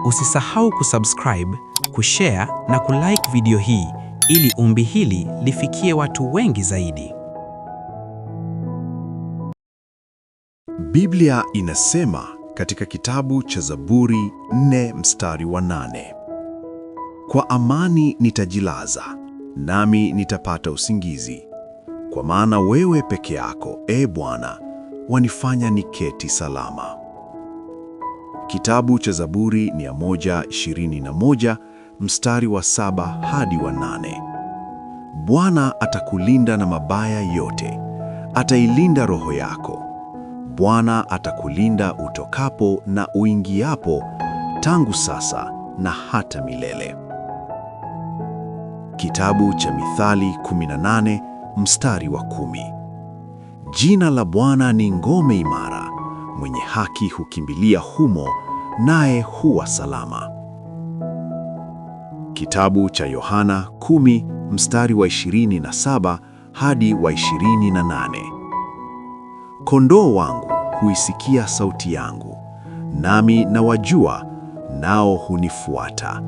Usisahau kusubscribe, kushare na kulike video hii ili ombi hili lifikie watu wengi zaidi. Biblia inasema katika kitabu cha Zaburi 4 mstari wa 8, kwa amani nitajilaza, nami nitapata usingizi, kwa maana wewe peke yako, Ee Bwana, wanifanya niketi salama. Kitabu cha Zaburi 121 mstari wa 7 hadi wa 8. Bwana atakulinda na mabaya yote, atailinda roho yako. Bwana atakulinda utokapo na uingiapo, tangu sasa na hata milele. Kitabu cha Mithali 18 mstari wa 10. Jina la Bwana ni ngome imara, mwenye haki hukimbilia humo, naye huwa salama. Kitabu cha Yohana 10 mstari wa 27 hadi wa 28. Kondoo wangu huisikia sauti yangu, nami nawajua, nao hunifuata.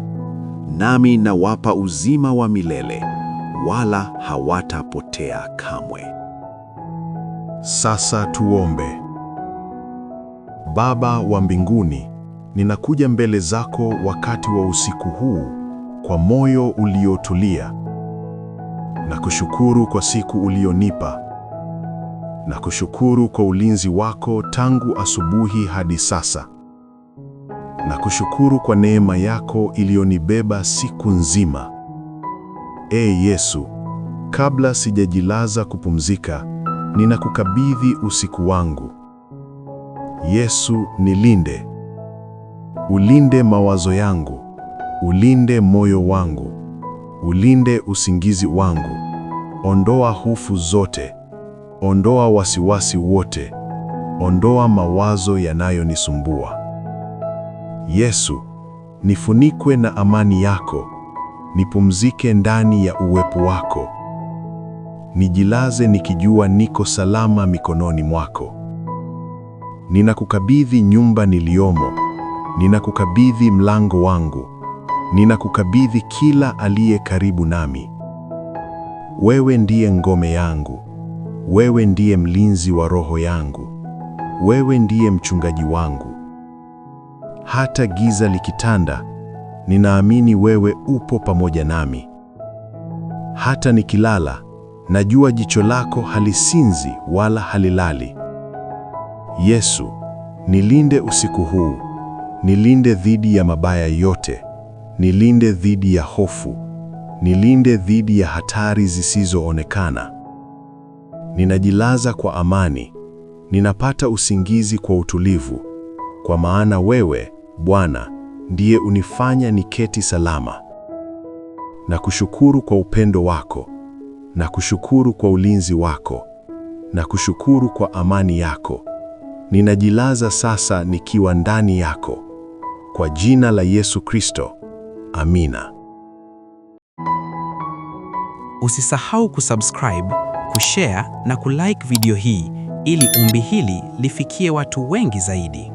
Nami nawapa uzima wa milele, wala hawatapotea kamwe. Sasa tuombe. Baba wa mbinguni, ninakuja mbele zako wakati wa usiku huu kwa moyo uliotulia. Nakushukuru kwa siku ulionipa. Nakushukuru kwa ulinzi wako tangu asubuhi hadi sasa. Nakushukuru kwa neema yako iliyonibeba siku nzima. Ee Yesu, kabla sijajilaza kupumzika, ninakukabidhi usiku wangu. Yesu, nilinde. Ulinde mawazo yangu, ulinde moyo wangu, ulinde usingizi wangu. Ondoa hofu zote, ondoa wasiwasi wote, ondoa mawazo yanayonisumbua. Yesu, nifunikwe na amani yako, nipumzike ndani ya uwepo wako. Nijilaze nikijua niko salama mikononi mwako. Ninakukabidhi nyumba niliomo, ninakukabidhi mlango wangu, ninakukabidhi kila aliye karibu nami. Wewe ndiye ngome yangu, wewe ndiye mlinzi wa roho yangu, wewe ndiye mchungaji wangu. Hata giza likitanda, ninaamini wewe upo pamoja nami. Hata nikilala, najua jicho lako halisinzi wala halilali. Yesu, nilinde usiku huu, nilinde dhidi ya mabaya yote, nilinde dhidi ya hofu, nilinde dhidi ya hatari zisizoonekana. Ninajilaza kwa amani, ninapata usingizi kwa utulivu, kwa maana wewe, Bwana, ndiye unifanya niketi salama. Nakushukuru kwa upendo wako, nakushukuru kwa ulinzi wako, nakushukuru kwa amani yako. Ninajilaza sasa nikiwa ndani yako. Kwa jina la Yesu Kristo. Amina. Usisahau kusubscribe, kushare na kulike video hii ili ombi hili lifikie watu wengi zaidi.